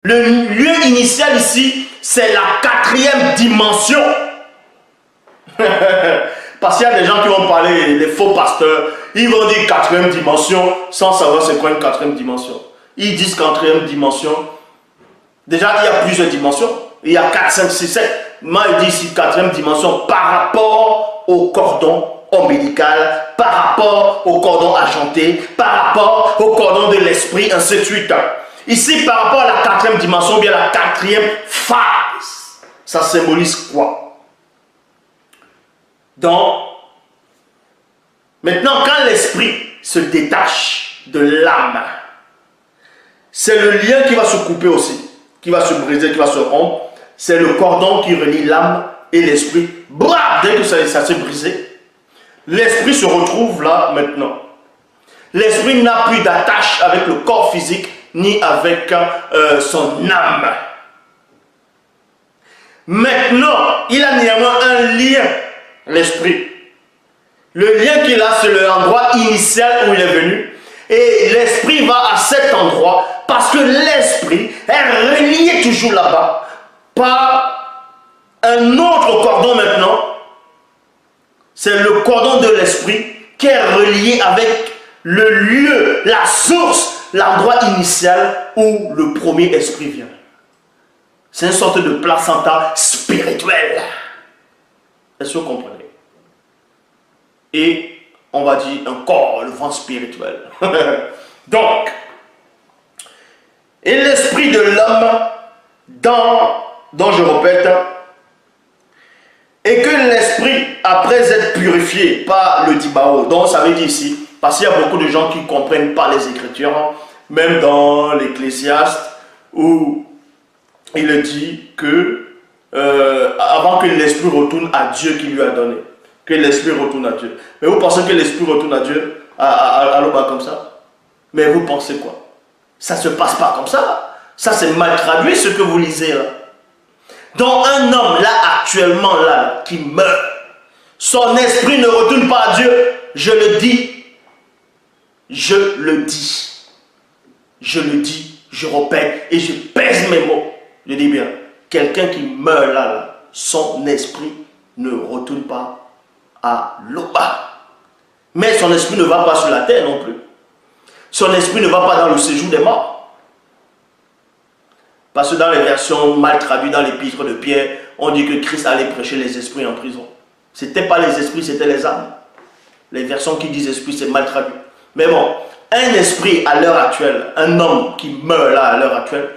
Le lieu initial ici, c'est la quatrième dimension. Parce qu'il y a des gens qui vont parler, les faux pasteurs, ils vont dire quatrième dimension sans savoir c'est quoi une quatrième dimension. Ils disent quatrième dimension. Déjà, il y a plusieurs dimensions. Il y a 4, 5, 6, 7. Moi, il dit ici quatrième dimension par rapport au cordon ombilical, par rapport au cordon argenté, par rapport au cordon de l'esprit, ainsi de suite. Ici, par rapport à la quatrième dimension, bien la quatrième phase, ça symbolise quoi? Donc, maintenant, quand l'esprit se détache de l'âme, c'est le lien qui va se couper aussi, qui va se briser, qui va se rompre. C'est le cordon qui relie l'âme et l'esprit. Dès que ça s'est brisé, l'esprit se retrouve là maintenant. L'esprit n'a plus d'attache avec le corps physique ni avec son âme. Maintenant, il a néanmoins un lien, l'esprit. Le lien qu'il a, c'est l'endroit initial où il est venu. Et l'esprit va à cet endroit parce que l'esprit est relié toujours là-bas par un autre cordon maintenant. C'est le cordon de l'esprit qui est relié avec le lieu, la source, l'endroit initial où le premier esprit vient. C'est une sorte de placenta spirituel. Est-ce que vous comprenez? Et on va dire un corps, le ventre spirituel. Donc, et l'esprit de l'homme, dont je répète, et que l'esprit, après être purifié par le Dibao, donc ça veut dire ici, parce qu'il y a beaucoup de gens qui ne comprennent pas les Écritures, même dans l'Ecclésiaste, où il dit que avant que l'esprit retourne à Dieu qui lui a donné, que l'esprit retourne à Dieu. Mais vous pensez que l'esprit retourne à Dieu à l'Oba comme ça? Mais vous pensez quoi? Ça ne se passe pas comme ça. Ça c'est mal traduit ce que vous lisez là. Donc un homme là actuellement là qui meurt, son esprit ne retourne pas à Dieu. Je le dis, je le dis, je le dis, je répète et je pèse mes mots. Je dis bien, quelqu'un qui meurt là, son esprit ne retourne pas à l'Oba. Mais son esprit ne va pas sur la terre non plus. Son esprit ne va pas dans le séjour des morts. Parce que dans les versions mal traduites dans l'épître de Pierre, on dit que Christ allait prêcher les esprits en prison. Ce n'était pas les esprits, c'était les âmes. Les versions qui disent esprit, c'est mal traduit. Mais bon, un esprit à l'heure actuelle, un homme qui meurt là à l'heure actuelle,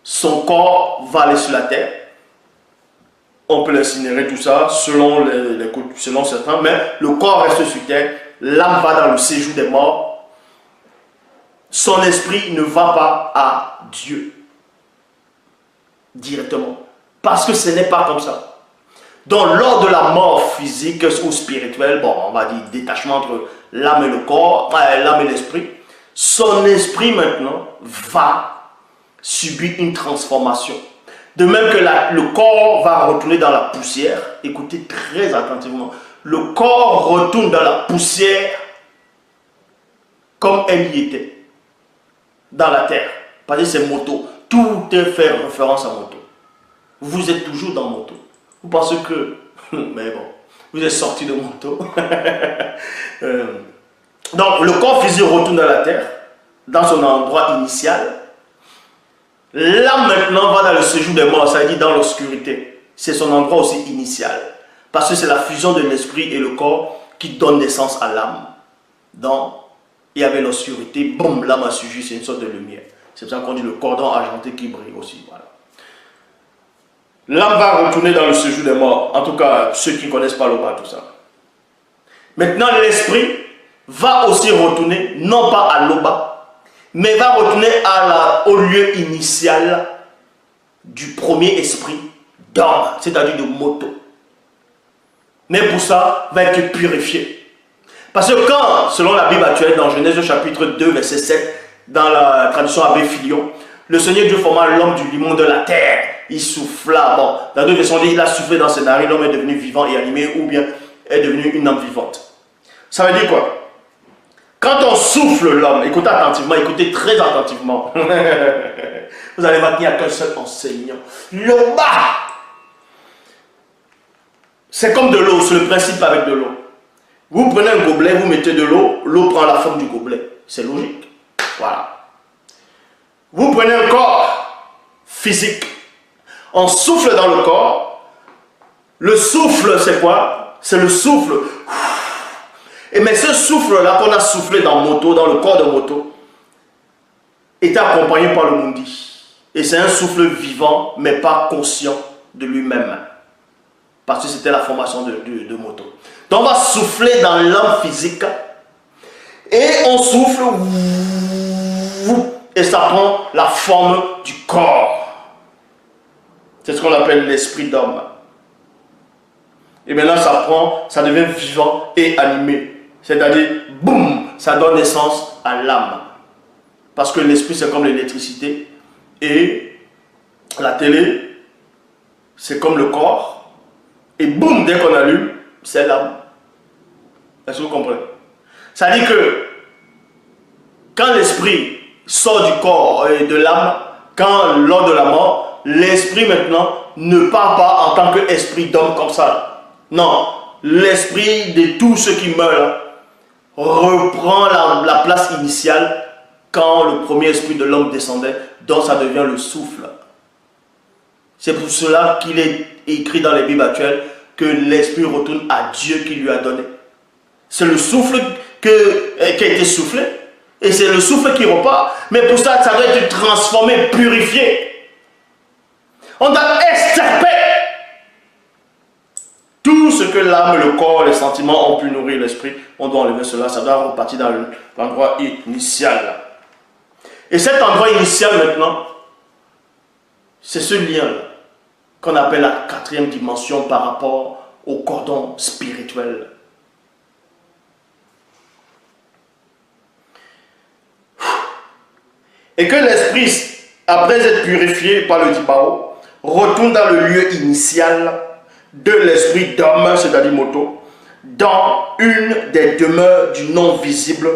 son corps va aller sur la terre. On peut l'incinérer tout ça selon selon certains, mais le corps reste sur terre, l'âme va dans le séjour des morts, son esprit ne va pas à Dieu directement, parce que ce n'est pas comme ça. Donc lors de la mort physique ou spirituelle, bon, on va dire détachement entre l'âme et le corps, l'âme et l'esprit, son esprit maintenant va subir une transformation. De même que le corps va retourner dans la poussière. Écoutez très attentivement. Le corps retourne dans la poussière comme elle y était. Dans la terre. Parce que c'est moto. Tout est fait référence à moto. Vous êtes toujours dans moto. Vous pensez que... Mais bon. Vous êtes sorti de moto. Donc le corps physique retourne dans la terre. Dans son endroit initial. L'âme maintenant va dans le séjour des morts, ça veut dire dans l'obscurité. C'est son endroit aussi initial. Parce que c'est la fusion de l'esprit et le corps qui donne naissance à l'âme. Donc, il y avait l'obscurité, boum, l'âme a surgi, c'est une sorte de lumière. C'est pour ça qu'on dit le cordon argenté qui brille aussi. Voilà. L'âme va retourner dans le séjour des morts. En tout cas, ceux qui ne connaissent pas l'Oba, tout ça. Maintenant, l'esprit va aussi retourner, non pas à l'Oba, mais va retourner au lieu initial du premier esprit d'homme, c'est-à-dire de moto. Mais pour ça, va être purifié. Parce que quand, selon la Bible actuelle, dans Genèse chapitre 2, verset 7, dans la traduction Abbé Filion, le Seigneur Dieu forma l'homme du limon de la terre. Il souffla, bon, dans deux versions, il a soufflé dans ses narines, l'homme est devenu vivant et animé, ou bien est devenu une âme vivante. Ça veut dire quoi? Quand on souffle l'homme, écoutez attentivement, écoutez très attentivement. Vous allez voir qu'il n'y a qu'un seul enseignant. Le bas. C'est comme de l'eau, c'est le principe avec de l'eau. Vous prenez un gobelet, vous mettez de l'eau, l'eau prend la forme du gobelet. C'est logique. Voilà. Vous prenez un corps physique, on souffle dans le corps. Le souffle, c'est quoi? C'est le souffle. Et mais ce souffle-là qu'on a soufflé dans moto, dans le corps de moto, était accompagné par le Mundi. Et c'est un souffle vivant, mais pas conscient de lui-même. Parce que c'était la formation de moto. Donc on va souffler dans l'âme physique. Et on souffle. Et ça prend la forme du corps. C'est ce qu'on appelle l'esprit d'homme. Et maintenant ça devient vivant et animé. C'est-à-dire, boum, ça donne naissance à l'âme. Parce que l'esprit, c'est comme l'électricité. Et la télé, c'est comme le corps. Et boum, dès qu'on allume, c'est l'âme. Est-ce que vous comprenez? Ça dit que quand l'esprit sort du corps et de l'âme, lors de la mort, l'esprit maintenant ne part pas en tant qu'esprit d'homme comme ça. Non, l'esprit de tous ceux qui meurent reprend la place initiale quand le premier esprit de l'homme descendait, donc ça devient le souffle. C'est pour cela qu'il est écrit dans les Bibles actuelles que l'esprit retourne à Dieu qui lui a donné. C'est le souffle qui a été soufflé et c'est le souffle qui repart. Mais pour ça, ça doit être transformé, purifié. On doit extirper tout ce que l'âme, le corps, les sentiments ont pu nourrir l'esprit. On doit enlever cela, ça doit repartir dans l'endroit initial. Et cet endroit initial maintenant, c'est ce lien qu'on appelle la quatrième dimension par rapport au cordon spirituel. Et que l'esprit, après être purifié par le Dibao, retourne dans le lieu initial de l'esprit d'homme, c'est-à-dire moto, dans une des demeures du non visible.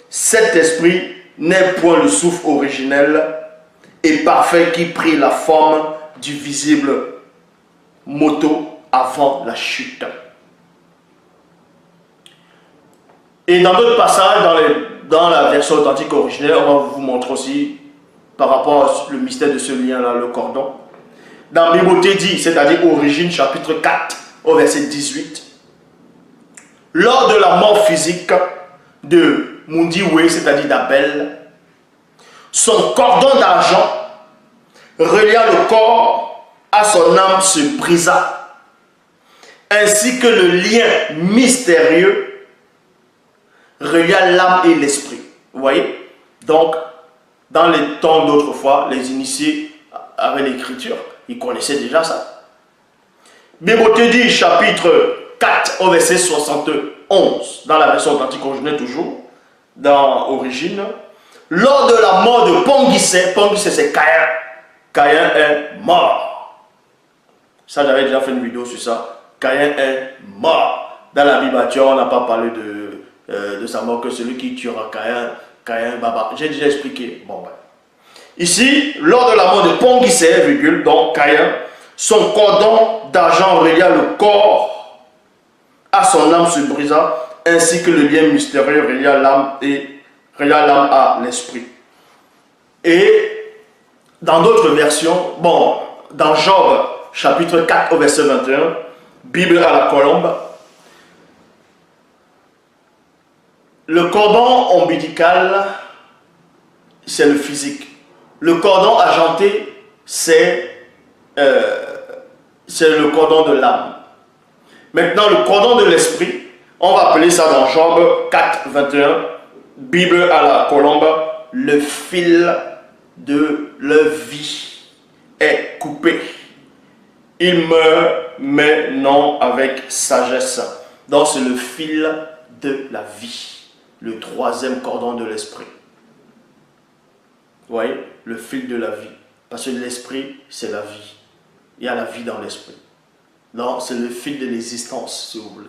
Cet esprit n'est point le souffle originel et parfait qui prit la forme du visible moto avant la chute. Et dans d'autres passages, dans la version authentique originelle, on va vous montrer aussi par rapport au mystère de ce lien-là, le cordon. Dans Bibauté dit, c'est-à-dire Origine, chapitre 4, au verset 18, lors de la mort physique de Mundiwe, c'est-à-dire d'Abel, son cordon d'argent reliant le corps à son âme se brisa, ainsi que le lien mystérieux reliant l'âme et l'esprit. Vous voyez? Donc, dans les temps d'autrefois, les initiés avec l'écriture, ils connaissaient déjà ça. Bibauté dit, chapitre 4, au verset 71, dans la version authentique originelle toujours, dans Origine, lors de la mort de Ponguissé c'est Caïn. Caïn est mort. Ça, j'avais déjà fait une vidéo sur ça. Caïn est mort. Dans la Bible actuelle, on n'a pas parlé de sa mort que celui qui tuera Caïn, Baba. J'ai déjà expliqué. Bon, ben. Ici, lors de la mort de Ponguissé, donc Caïn, son cordon d'argent reliant le corps à son âme se brisa, ainsi que le lien mystérieux reliant l'âme à l'esprit. Et dans d'autres versions, bon, dans Job, chapitre 4, au verset 21, Bible à la colombe, le cordon ombilical, c'est le physique. Le cordon argenté, c'est le cordon de l'âme. Maintenant, le cordon de l'esprit, on va appeler ça dans Job 4, 21, Bible à la colombe, le fil de leur vie est coupé. Il meurt, mais non avec sagesse. Donc c'est le fil de la vie, le troisième cordon de l'esprit. Vous voyez, le fil de la vie. Parce que l'esprit, c'est la vie. Il y a la vie dans l'esprit. Non, c'est le fil de l'existence, si vous voulez.